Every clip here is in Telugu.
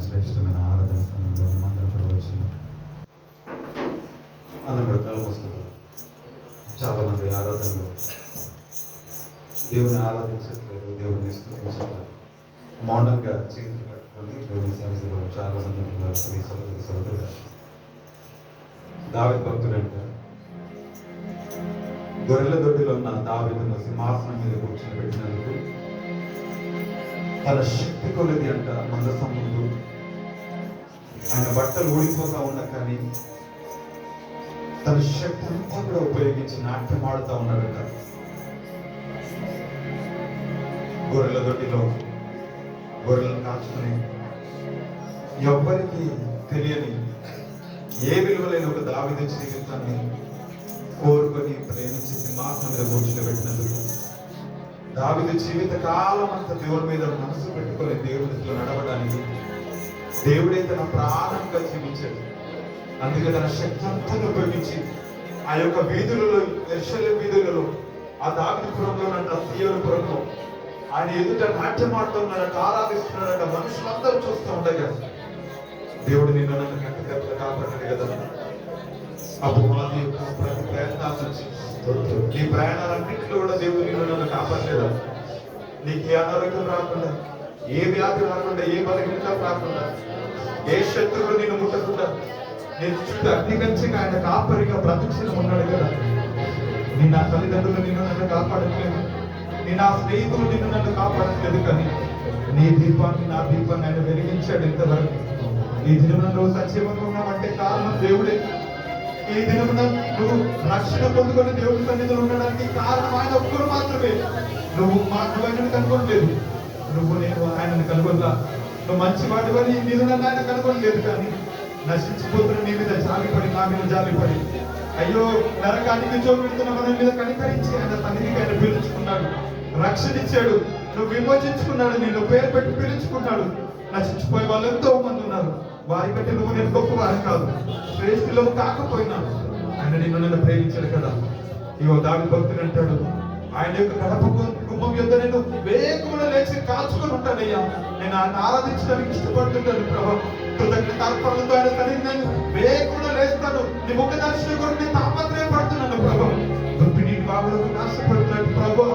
శ్రేష్టమైన ఆరాధన సమయంలో మందరం కూడా వచ్చిన అందరం కూడా కలుపుస్తుంది. చాలా మంది ఆరాధనలో దేవుని ఆరాధించట్లేదు, దేవుని స్తుతించట్లేదు. మౌనంగా చేతులు కట్టుకొని దేవుని సన్నిధిలో చాలా సందర్భంలో దావీదు భక్తుడు అంటే గొర్రెల దొడ్డిలో ఉన్న దావీదును సింహాసనం మీద కూర్చొని పెట్టినందుకు తన శక్తి కొలది అంట మందసం ముందు ఆయన బట్టలు ఊడిపోతా ఉన్నా కానీ తన శక్తి అంతా కూడా ఉపయోగించి నాట్యం ఆడుతూ ఉన్నాడట. గొర్రెల దొడ్డిలో గొర్రెలను కాచుకుని ఎవ్వరికి తెలియని ఏ విలువలైన ఒక దావీదు జీవితాన్ని కోరుకొని ప్రేమించి సింహాసనం మీద కూర్చోబెట్టినందుకు దావీదు జీవిత కాలం అంతా దేవుడి మీద మనసు పెట్టుకొని దేవుడితో నడవడానికి దేవుడే తన ప్రాణంగా జీవించాడు. అందుకే తన శక్తి అంతా ఉపయోగించి ఆ యొక్క వీధులలో, యెరూషలేము వీధులలో, ఆ దావీదుపురంలో సీయోనుపురంలో ఆయన ఎదుట నాట్యం ఆడుతున్నాడట, ఆరాధిస్తున్నాడట. మనుషులందరూ చూస్తూ ఉండగా దేవుడు నిన్ను నన్ను కంటి కాపాడాడు కదా. అపవాది యొక్క ప్రతి ప్రయత్నాల నుంచి నీ ప్రయాణాలన్నింటిలో కూడా దేవుడు నిన్ను నన్ను కాపాడలేదా? నీకు ఏ అనారోగ్యం రాకుండా, ఏ వ్యాధి రాకుండా, ఏ బలహీనత రాకుండా, ఏ శత్రువులు నిన్ను ముట్టకుండా నేను చుట్టూ అగ్నికంచిగా ఆయన కాపరిగా ప్రతిక్షణం ఉన్నాడు కదా. నీ నా తల్లిదండ్రులు నిన్ను నన్ను కాపాడట్లేదు, నీ నా స్నేహితులు నిన్ను నన్ను కాపాడట్లేదు, కానీ నీ దీపాన్ని నా దీపాన్ని ఆయన వెలిగించాడు ఇంతవరకు. ఈ దినమున నువ్వు సజీవంగా ఉన్నావంటే కారణం దేవుడే. ఈ దినమున నువ్వు రక్షణ పొందుకొని దేవుడి సన్నిధిలో ఉండడానికి కారణం ఆయన ఒక్కరు మాత్రమే. నువ్వు ఆయనను కనుగొనలేదు, నేను ఆయనను కనుగొనలా. నువ్వు మంచివాడివని నేను నన్ను ఆయన కనుగొనలేదు, కానీ నశించిపోతున్న నీ మీద జాలిపడి, నా మీద జాలిపడి, అయ్యో నరకానికి చోపెడుతున్న మన మీద కనికరించి ఆయన సన్నిధికి ఆయన పిలుచుకున్నాడు, రక్షణ ఇచ్చాడు, నువ్వు విమోచించుకున్నాడు, నిన్ను పేరు పెట్టి పిలుచుకున్నాడు. నశించిపోయే వాళ్ళు ఎంతో మంది ఉన్నారు. వారి కంటే నువ్వు నేను గొప్పవారు కాదు, శ్రేష్ఠులో కాకపోయినా ఆయన నిన్ను నన్ను ప్రేమించాడు కదా. ఇగో దావీదు భక్తుడు అంటాడు, ఆయన యొక్క గడప గుమ్మం యొద్ద నేను వేగంగా లేచి కాచుకొని ఉంటానయ్యా. నేను ఆయన ఆరాధించడానికి ఇష్టపడుతుంటాను ప్రభు. కృతజ్ఞతార్పణలతో ఆయన సన్నిధిని నేను వేగంగా లేస్తాను. నీ ముఖ దర్శనం కొరకు నేను తాపత్రయపడుతున్నాను ప్రభు. దుర్పిని బాబులకు ఆశపడుతున్నాడు ప్రభు.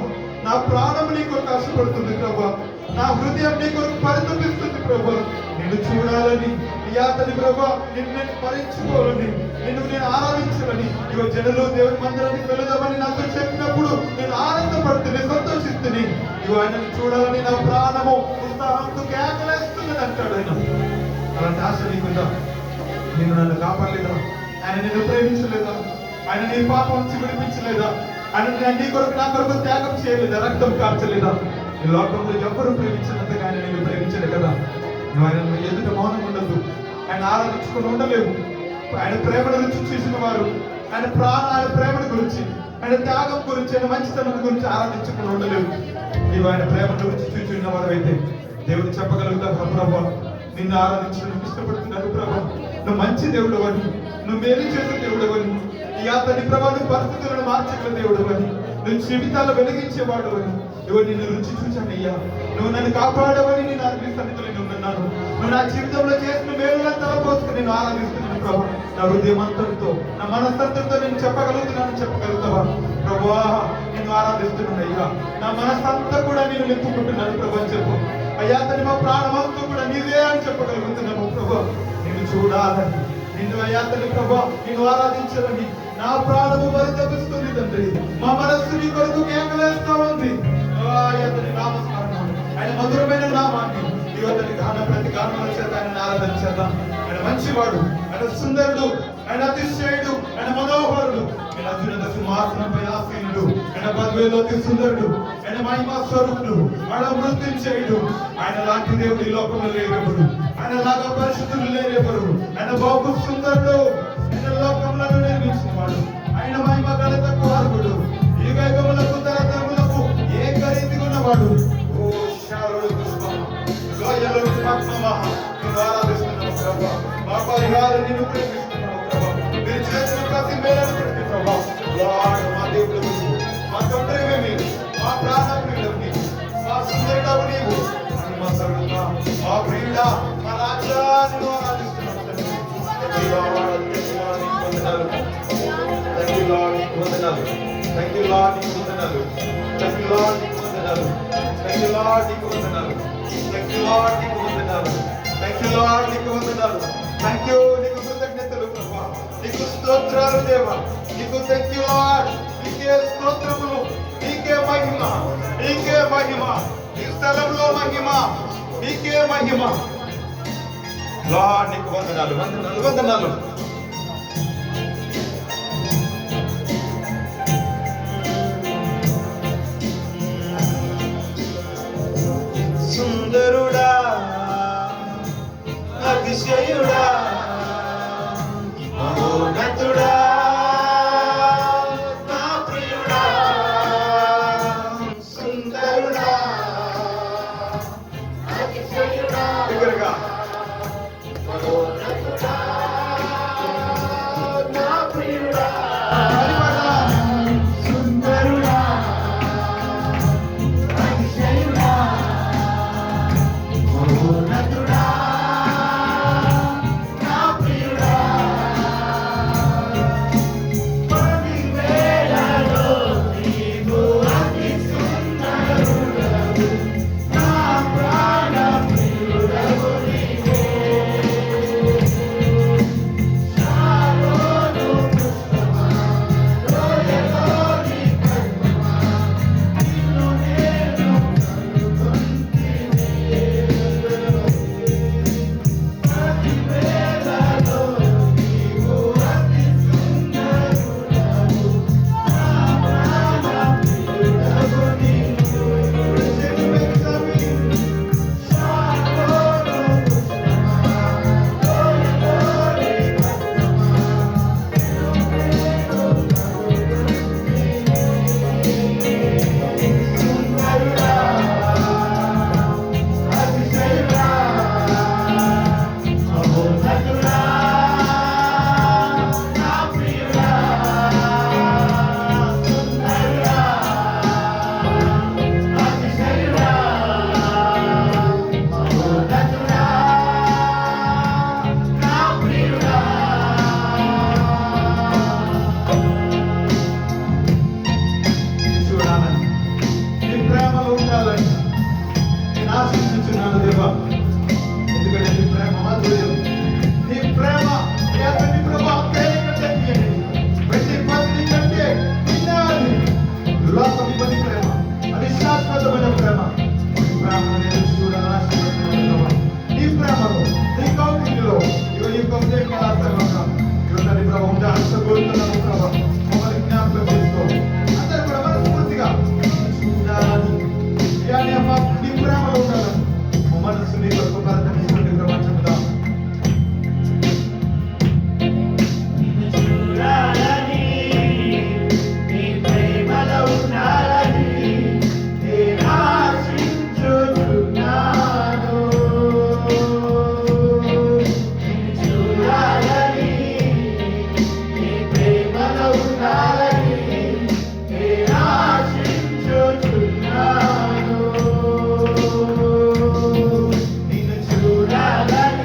నా ప్రాణం నీ కొరకు ఆశపడుతుంది ప్రభు. నా హృదయం నీ కొరకు పరితపిస్తుంది ప్రభు. నిన్ను చూడాలని, అతని ప్రభు నిన్ను నేను స్మరించుకోవాలని, నిన్ను నేను ఆరాధించాలని. ఇగో జనులు దేవుని మందిరానికి వెళదామని నాతో చెప్పినప్పుడు నేను ఆనందపడుతుంది, సంతోషిస్తుంది. ఇగో ఆయనను చూడాలని నా ప్రాణము ఉత్సాహంతో కేకలేస్తున్నది అంటాడు ఆయన. అలాంటి ఆశ నీకుందా? నిన్ను నన్ను కాపాడలేదా? ఆయన నిన్ను ప్రేమించలేదా? ఆయన నీ పాపం నుంచి విడిపించలేదా? ఆయన నీ కొరకు నా కొరకు త్యాగం చేయలేదా? రక్తం కార్చలేదా? ఈ లోకంలో ఎవరు ప్రేమించినంతగా ఆయన నిన్ను ప్రేమించడు కదా. నువ్వు ఆయన ఎదుట మౌనం ఉండదు, ఆయన ఆరాధించుకుని ఉండలేవు. ఆయన ప్రేమను రుచి చూసిన వారు ఆయన ప్రేమను గురించి, ఆయన త్యాగం గురించి, ఆయన మంచితనం గురించి ఆరాధించుకుని ఉండలేవు. నీవు ఆయన ప్రేమను రుచి చూసి ఉన్నవారు అయితే దేవుడు చెప్పగలుగుతావు, ప్రభు నిన్ను ఆరాధించడానికి ఇష్టపడుతున్నారు ప్రభు. నువ్వు మంచి దేవుడు అని, నువ్వు మేలు చేసే దేవుడు అని, ఈ అతని ప్రభావం పరిస్థితులను మార్చగల దేవుడు అని, నువ్వు జీవితాలు వెలిగించేవాడు అని, నువ్వు నిన్ను రుచి చూశానయ్యా. నువ్వు నన్ను కాపాడవని నేను సన్నిధిలో ఉన్నాను. నువ్వు నా జీవితంలో చేసిన మేలులను తలపోసుకుని నేను ఆరాధిస్తున్నాను ప్రభు. నా హృదయం అంతటితో, నా మనస్సంతటితో నేను చెప్పగలుగుతావా ప్రభువా? నేను ఆరాధిస్తున్నాను అయ్యా. నా మనస్సంతా కూడా నేను నింపుకుంటున్నాను ప్రభు అని చెప్పు అయ్యా. తన మా ప్రాణమంతా కూడా నీవే అని చెప్పగలుగుతున్నాము ప్రభు. నిన్ను చూడాలని, నిన్ను అయ్యా తల్లి ప్రభు నిన్ను ఆరాధించాలని నా ప్రాణము పరితపిస్తుంది తండ్రి. మా మనస్సు నీ కొరకు కేకలేస్తా ఉంది. అతని నామస్మరణం, ఆయన మధురమైన నామాన్ని యువతని ప్రతి గానముల చేత ఆయన ఆరాధన చేద్దాం. ఆయన మంచివాడు, ఆయన సుందరుడు, ఆయన అతిశయుడు, ఆయన మనోహరుడు, ఆయన అత్యున్నత సింహాసనంపై ఆసీనుడు, ఆయన పదవిలో అతి సుందరుడు, ఆయన మహిమా స్వరూపుడు, ఆయన మృత్యుంజయుడు. ఆయన లాంటి దేవుడు ఈ లోకంలో లేరెవరు, ఆయన లాగా పరిశుద్ధులు లేరెవరు. ఆయన బహు సుందరుడు, ఆయన లోకంలో నిర్మించిన వాడు, ఆయన మహిమ ఘనత కుమారుడు, ఈ వైభవములకు తరతరములకు ఏకరీతిగా ఉన్నవాడు. ఓ శారుడు పుష్పం లోయలో పద్మమహ నిన్ను ఆరాధిస్తున్నాము ప్రభు. మా పరిహారం నిన్ను ప్రేమిస్తున్నాము ప్రభు. మీరు చేసిన ప్రతి మేలను ప్రతి ప్రభు మా దేవుడు, మా తండ్రివే మీరు, మా ప్రాణప్రియుడు నీవు, మా సుందరుడవు నీవు, మా ప్రియుడ, మా రాజా, లార్డ్ నీకు వందనాలు. థాంక్ యూ లార్డ్ నీకు వందనాలు. థాంక్ యూ లార్డ్ నీకు వందనాలు. థాంక్ యూ లార్డ్ నీకు వందనాలు. థాంక్ యూ లార్డ్ నీకు వందనాలు. థాంక్ యూ నీకు కృతజ్ఞతలు ప్రభువా. నీకు స్తోత్రాలు దేవా. నీకు థాంక్ యూ లార్డ్. నీకే స్తోత్రములు. నీకే మహిమ. నీకే మహిమ. ఈ స్థలంలో మహిమ. నీకే మహిమ. లార్డ్ నీకు వందనాలు. వందనాలు వందనాలు. సుందరుడా, అతిశయుడా, మహోన్నతుడా, నా ప్రియుడా. సుందరుడా, అతిశయుడా, దగ్గరగా మహోన్నతుడా, నా ప్రియుడా. సుందరుడా, అతిశయుడా, మహోన్నతుడా, నా ప్రియుడా. పదివేలలో నీవు అతి సుందరుడవు, నా ప్రాణ ప్రియుడవు నీవే. శారోను పుష్పమా, లోయలోని పద్మమా, నిన్ను నేను కనుగొంటిని. పదివేలలో నీవు అతి సుందరుడవు, నా ప్రాణ ప్రియుడవు నీవు. శారోను పుష్పమా, లోయలోని పద్మమా, సుందరుడా, అతిశయుడా, మహోన్నతుడా, నా ప్రియుడా. సుందరుడా, అతిశయుడా, మహోన్నతుడా, నా ప్రియుడా. చూడాలని నీ ప్రేమలో ఉండాలని నేను ఆశించుచున్నాను దేవా. ఎందుకంటే నీ ప్రేమ మాధుర్యం, నీ ప్రేమ నీ ప్రభా కంటే ప్రతి పత్ని కంటే వినాలి. లోక విపది ప్రేమ, అది శాశ్వతమైన ప్రేమ. నీ ప్రేమను నేను చూడాలని ఆశిస్తున్నాను దేవా. నీ ప్రేమలో, నీ కౌగిలిలో ఈ కౌగిలి నీ ప్రభా ఉంటే ఆశపోతున్నాను ప్రభా. మమ్మల్ని జ్ఞాపకం చేసుకో. అందరూ కూడా మనస్ఫూర్తిగా చూడాలని, ఇలానే అమ్మ నీ ప్రేమలో ఉండాలని మా మనసు నీ కొరకు ప్రార్థించుకుంటే ప్రభా చెబుదాం. చూడాలని, నీ ప్రేమలో ఉండాలని నేను ఆశించుచున్నాను. నిన్ను చూడాలని, నీ ప్రేమలో ఉండాలని నేను ఆశించుచున్నాను. నిన్ను చూడాలని,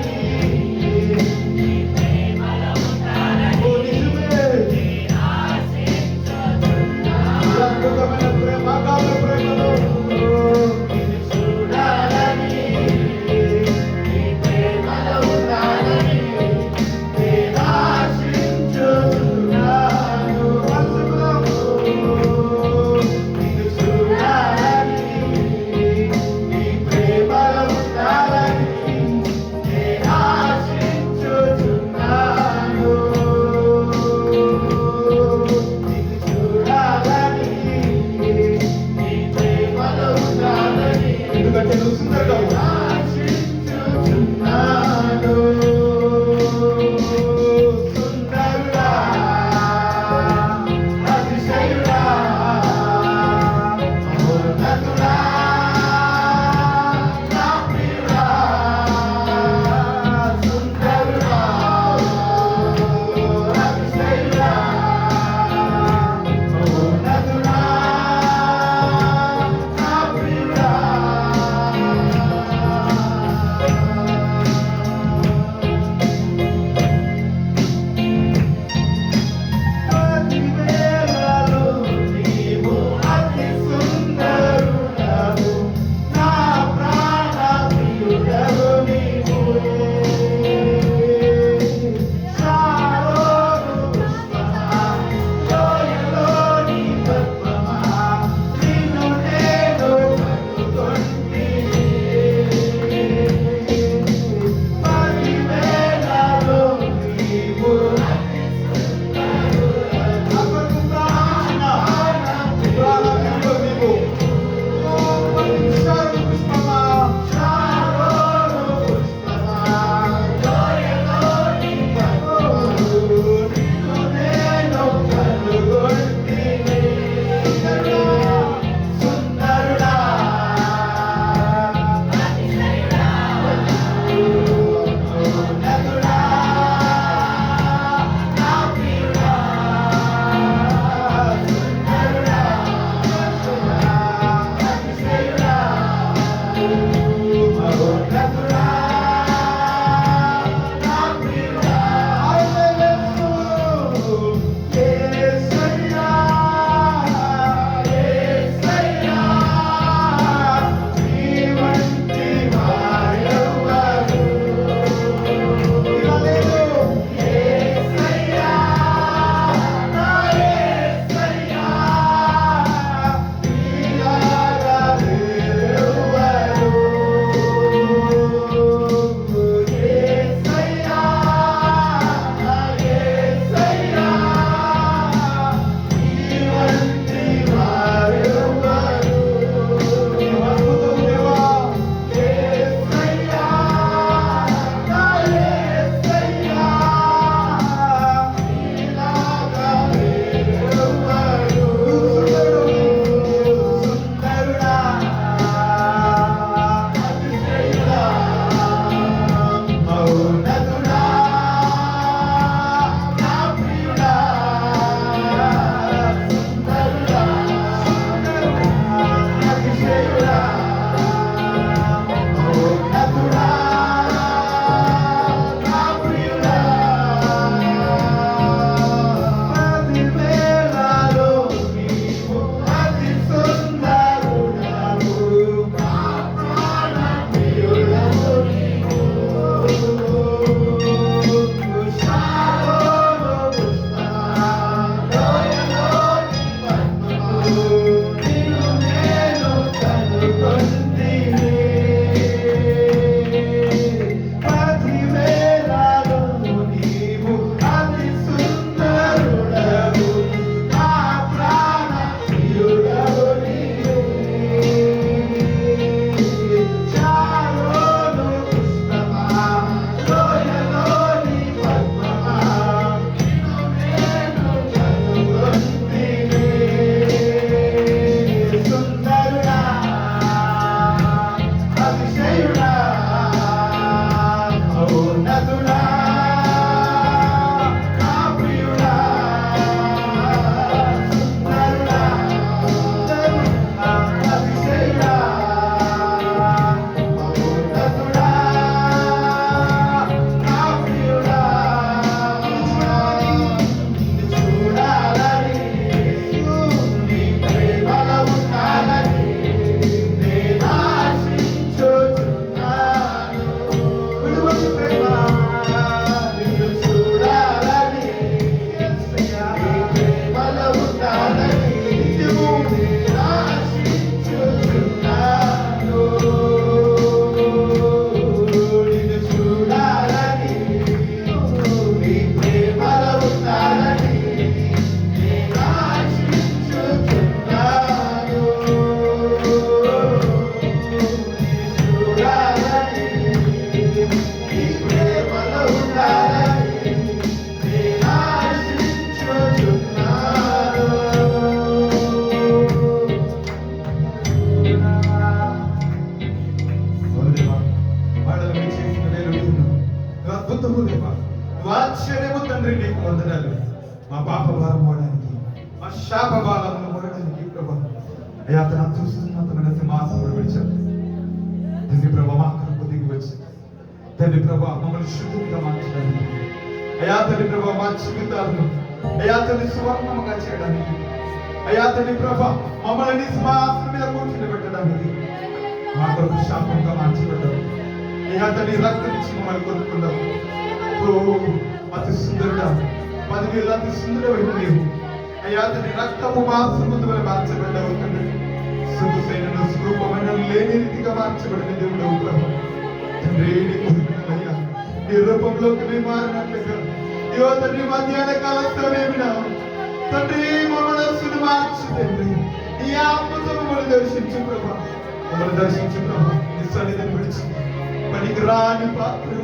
ఆశ్చర్యము తండ్రి నీకు వందనాలు. మా పాప భారం మోయడానికి, మా శాప భారమును మోయడానికి ప్రభా అయ్యా తన చూస్తున్నతమైన సింహాసనం విడిచారు తండ్రి ప్రభా మా కొరకు దిగి వచ్చి తండ్రి ప్రభా మమ్మల్ని శుద్ధిగా మార్చడానికి అయ్యా తండ్రి ప్రభా మా జీవితాలను అయ్యా తండ్రి సువర్ణముగా చేయడానికి అయ్యా తండ్రి ప్రభా మమ్మల్ని సింహాసనం మీద కూర్చుని పెట్టడానికి మా కొరకు శాపంగా మార్చబడ్డావు. అయ్యా తండ్రి రక్తం ఇచ్చి మమ్మల్ని కొనుక్కున్నావు. అతి సుందరుడా 10,000 అతి సుందరమైన నీవు అయ్యా తండ్రి రక్తపు మాంసముతో మార్చబడ్డావు తండ్రి. సొగసైన స్వరూపమైన లేని రీతిగా మార్చబడిన దేవుడవు ప్రభు తండ్రి. నీకు నీ రూపంలోకి మేము మారినట్లుగా ఇయో తండ్రి మధ్యాహ్న కాల సమయమున తండ్రి మా మనస్సును మార్చు తండ్రి. ఈ ఆత్మతో మమ్మల్ని దర్శించు ప్రభా, మమ్మల్ని దర్శించు ప్రభా. నీ సన్నిధిని విడిచి పనికి రాని పాత్రలు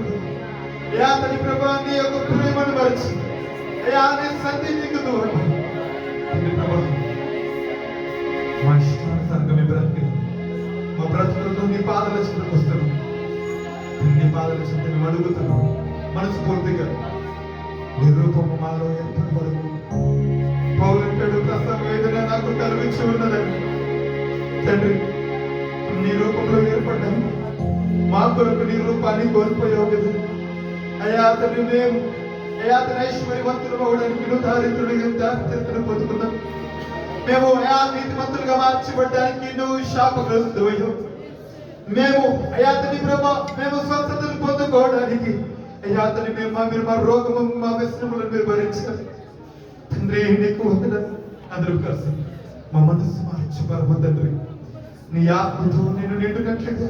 అయ్యా తండ్రి ప్రభా నీ యొక్క ప్రేమను మరచి అయ్యా నీ సన్నిధికి దూరం తండ్రి ప్రభా మా ఇష్టానుసారంగా మీ బ్రతికి మా బ్రతుకులను నీ పాదల చెంతకు వస్తాను. నీ పాదల చెంత మేము అడుగుతున్నాం మనస్ఫూర్తిగా. నీ రూపము మాలో ఎప్పటి వరకు పౌలంటాడు ప్రసవ వేదన నాకు కలిగించి ఉన్నదని తండ్రి. నీ రూపంలో ఏర్పడ్డాము, మా కొరకు నీ రూపాన్ని కోల్పోయావు కదా అయ్యా తండ్రి. మేము అయ్యా తన ఐశ్వర్యవంతులు అవడానికి దారిద్రుడు పొందుకున్నాం. మేము అయా నీతిమంతులుగా మార్చబడ్డానికి నువ్వు శాపగ్రస్తుడయ్యావు. మేము అయా తండ్రి ప్రభా మేము స్వస్థతను పొందుకోవడానికి అయ్యా తండ్రి మీరు మా రోగము మా వ్యసనములను మీరు భరించారు తండ్రి. నీకు వందనాలు. అందరూ కలిసి మా మనస్సు మార్చి పరమ తండ్రి నీ ఆత్మతో నేను నిండునట్లుగా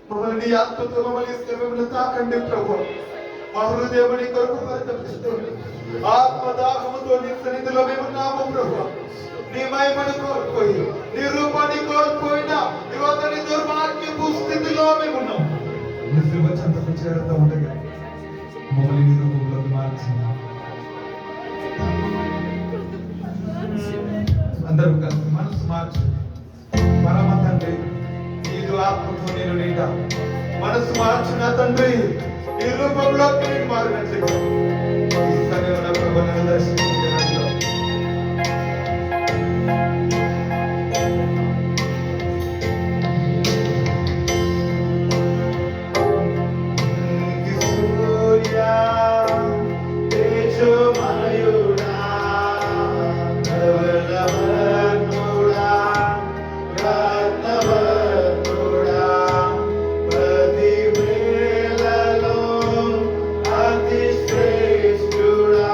మమ్మల్ని నీ ఆత్మతో మమ్మల్ని తాకండి ప్రభు. మా హృదయమని కొరకు పరితపిస్తుంది. ఆత్మదాహముతో నీ సన్నిధిలో మేము ఉన్నాము ప్రభు. నీ మహిమను కోల్పోయి నీ రూపాన్ని కోల్పోయినా యువతని దుర్మార్గపు స్థితిలో మేము ఉన్నాం. నీ శివ చెంతకు చేరుతూ ఉండగా మమ్మల్ని నీ రూపంలోకి మార్చింది. అందరూ కలిసి మనసు మార్చు పరమ తండ్రి. నీదు ఆత్మతో నేను నిండా మనసు మార్చిన తండ్రి ఈ రూపంలోకి నేను మారినట్లుగా ఈ సమయంలో ప్రభువును దర్శించడానికి శ్రేష్ఠుడా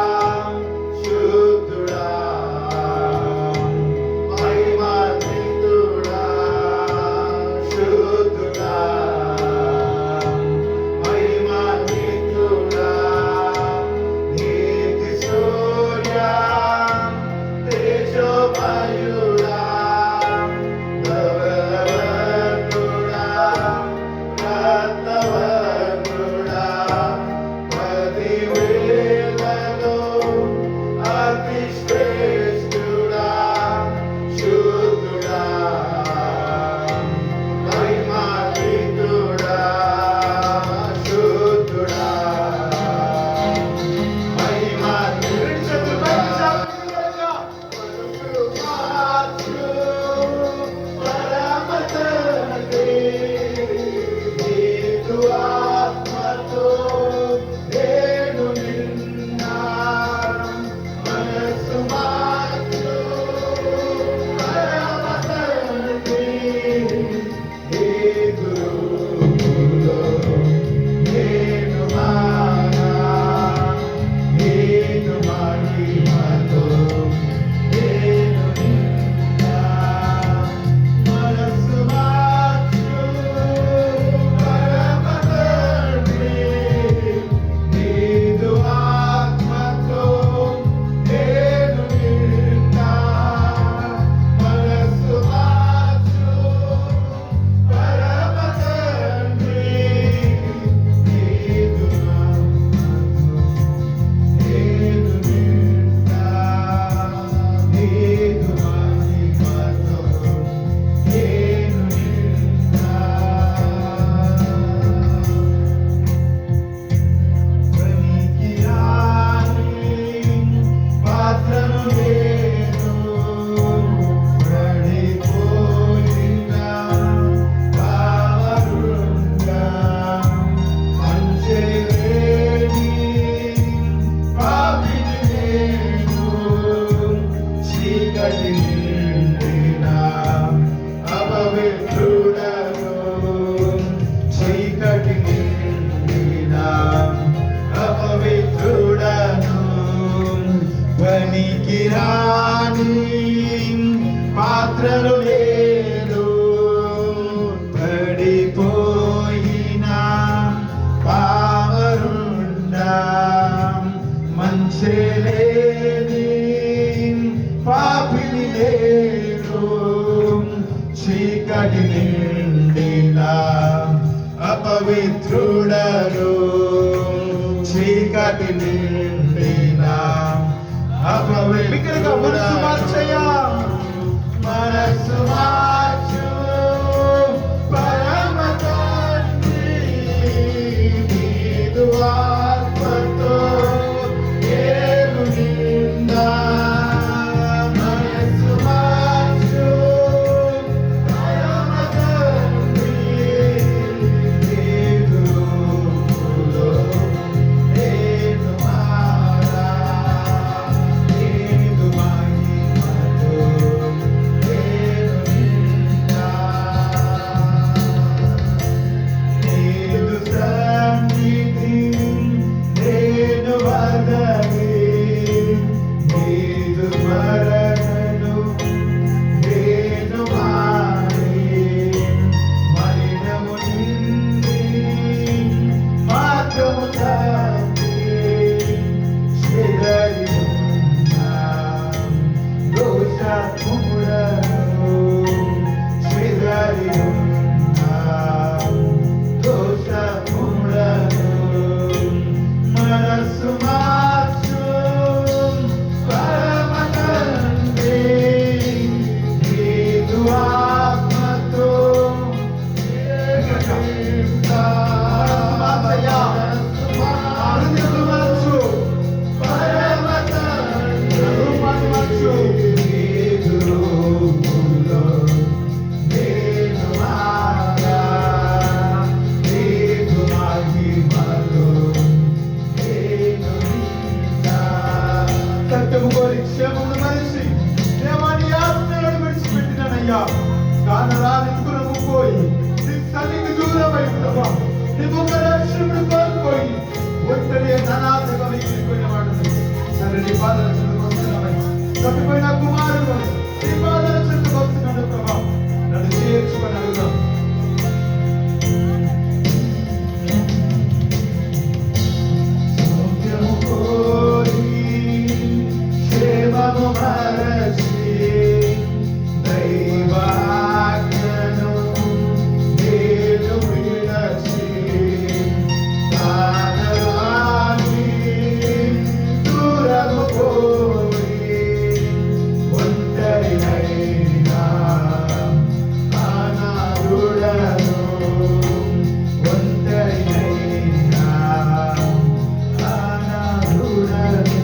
చేయలేని పాపిని నేను, చీకటి నిండిన అపవిత్రుడను, చీకటి నిండిన అపవిత్రుడను. మనసు మార్చు పరమ తండ్రి, నీదు ఆత్మతో ఏలు నిండా. మనసు మార్చు పరమ తండ్రి, నీదు రూపులో నేను మారా, నీదు మహిమతో నేను నిండా. నీదు సన్నిధి నేను వదలి, నీదు స్మరణను నేను మారి, మలినము నిండి మార్గము తప్పి చెదరి ఉన్న దోషములను, చెదరి ఉన్న దోషములను. మనసు మార్చు పరమ తండ్రి, నీదు ఆత్మతో ఏకీభవించా. మనసు మార్చు పరమ తండ్రి, నీదు రూపులో నేను మారా, నీదు మహిమలో నేను నిండా. సత్యము కోరి క్షేమమును మనిషి దేవాని ఆజ్ఞలను విడిచిపెట్టిననయ్యా. కానరానికులకు పోయి నీ సన్నిధి దూరమై ప్రభా, నీ ముఖ దర్శనమును కోల్పోయి ఒంటరి అనాథగా మిగిలిపోయిన వాడు సరే నీ పాదల చెందుకు వస్తున్నామని తప్పిపోయిన కుమారుడు నీ పాదల చెందుకు వస్తున్నాడు ప్రభా, నన్ను చేర్చుకొని అడుగుదాం. సౌఖ్యము కోరి క్షేమము మరచి దైవాజ్ఞను నేను విడచి, కానరాని దూరము పోయి ఒంటరినైనా అనాథుడను, ఒంటరినైనా అనాథుడను.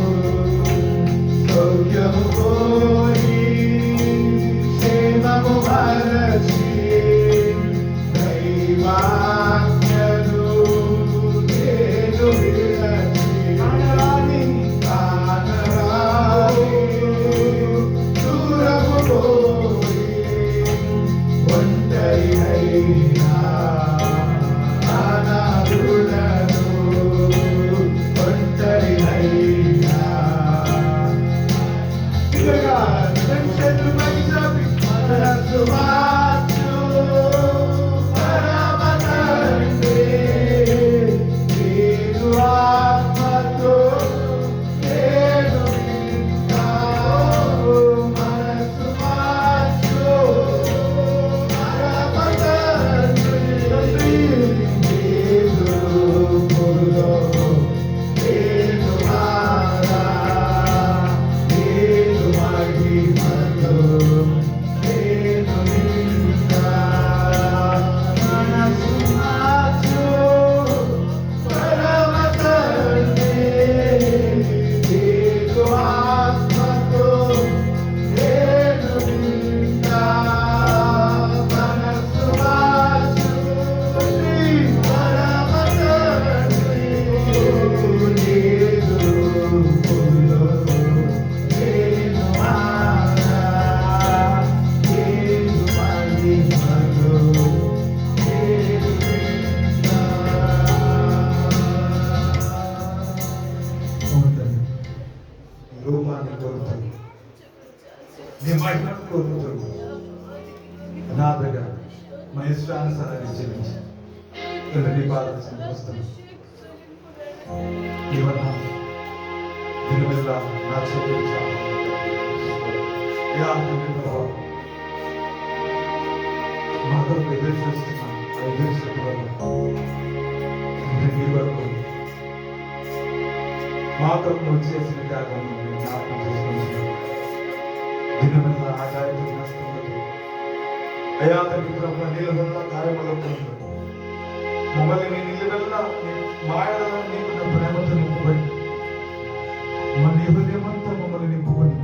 సౌఖ్యము కోరి క్షేమము మరచి దైవాజ్ఞను నేను విడచి, కానరాని దూరము పోయి ఒంటరినైనా అనాథుడను, ఒంటరినైనా. ఇలాగా రెండు చేతులు పైకి చాపి మనసు మార్చు పరమ తండ్రి, నీదు ఆత్మతో నేను నిండా. మనసు మార్చు పరమ తండ్రి, నీదు రూపులో నేను మారా, నీదు మహిమతో నేను నిండా. మనసు మార్చు పరమ తండ్రి, నీదు ఆత్మతో నేను నిండా. మనసు మార్చు పరమ తండ్రి, నీదు రూపులో నేను మారా, నీదు మహిమలో నేను నిండా. అవునండి. నీ రూపాన్ని కోరుతాను, నీ మహిమను కోరుతాను. అనాథగా మా ఇష్టానుసారాన్ని జీవించి నీ పాదం వస్తాను. ఈ వల్ల దినమెల్ల నా చేతులు చాలు. యా తండ్రి ప్రభా, మా కొరకు ఎదురు చూస్తున్నా ఆ ఎదురు చూపులలో నీ వరకు మా కొరకు నువ్వు చేసిన త్యాగం మేము జ్ఞాపకం చేసుకుంటున్నాం. దినమెల్ల ఆదాయపు నష్టంలో అయ్యా తండ్రి ప్రభా, నీళ్ళ కార్యములో మమ్మల్ని నీ నిలువెల్లా మాయలను నీకు నా ప్రేమతో నింపబడి మా నీ హృదయమంతా మమ్మల్ని నింపుకొని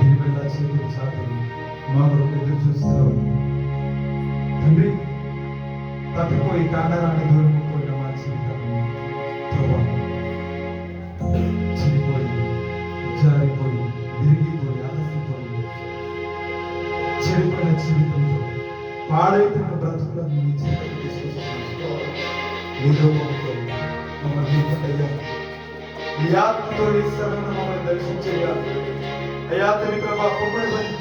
నిలువెల్లా చేతులు చాటి మా కొరకు ఎదురు చూస్తున్నావు తండ్రి. తప్పిపోయి కాండారాన్ని దూరం పోయిన మా జీవితాన్ని ప్రభా చనిపోయి జారిపోయి విరిగిపోయి ఆలసిపోయి చెడిపోయిన జీవితంలో పాడైపోయిన బ్రతుకులను నీ జీవితంలో తీసుకొస్తున్నావు. నీ రూపంతో మమ్మల్ని నింపయ్యా, నీ ఆత్మతో నీ సరళను మమ్మల్ని దర్శించయ్యా. అయ్యా తండ్రి ప్రభా, కుమ్మరి వల్లి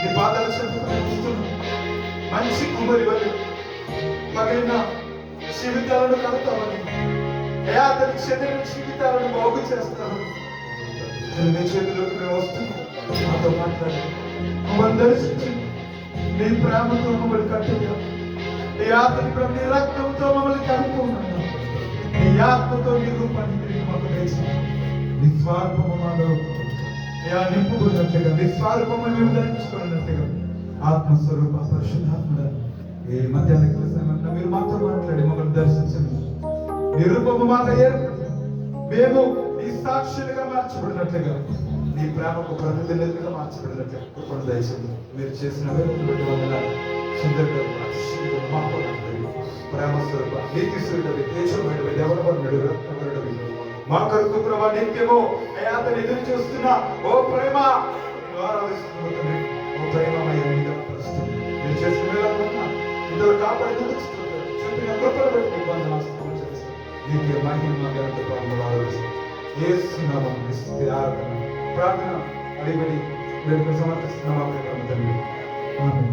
నీ పాదాల చెందుతున్నాం. మంచి కుమ్మరి వల్లి పగిలిన జీవితాలను కడతామని, అయ్యా తండ్రి చెదిరిన జీవితాలను బాగు చేస్తామని నీ చేతిలోకి మేము వస్తున్నాం. మాతో మాట్లాడి మమ్మల్ని దర్శించి నీ ప్రేమతో మమ్మల్ని కట్టయ్యా. నీ ఆత్మ నీ రక్తంతో మమ్మల్ని కడుక్కున్నాను. నీ ఆత్మతో నీ రూపాన్ని తిరిగి మాకు వేసి నిస్వార్థము మాలో నింపుకున్నట్లుగా నిస్వార్థము మేము ధరించుకున్నట్లుగా ఆత్మస్వరూప పరిశుద్ధాత్మ ఏ మధ్యాహ్న సమయంలో మీరు మాతో మాట్లాడి మమ్మల్ని దర్శించండి. నీ రూపము మాలో ఏర్పడి మేము నీ సాక్షులుగా మార్చబడినట్లుగా నీ ప్రేమకు ప్రతినిధులుగా మార్చబడినట్లుగా కృపను దయచేయండి. మీరు చేసిన వేలను బట్టి వందన సుందరుడు అతిశయుడు మహాపరుడు ప్రేమ స్వరూప నీతి స్వరుడవి తేజోమయుడవి దేవనవర్ణుడు రత్నవరుడవి మా కొరకు ప్రభా నిత్యము అయ్యా అతను ఎదురు చూస్తున్న ఓ ప్రేమ ఆరాధిస్తున్న ఓ ప్రేమమయ్యా పరిస్థితి మీరు చేసిన వేళ ఇద్దరు కాపాడేందుకు చూపిన కృపను బట్టి నీకు వందనాలు చేస్తాను. నీకే మహిమ ఘనత ఆరాధిస్తాను. యేసునామం ఆరాధన ప్రార్థన అడిగడి వేడుక సమర్పిస్తున్నాం. ఆమేన్.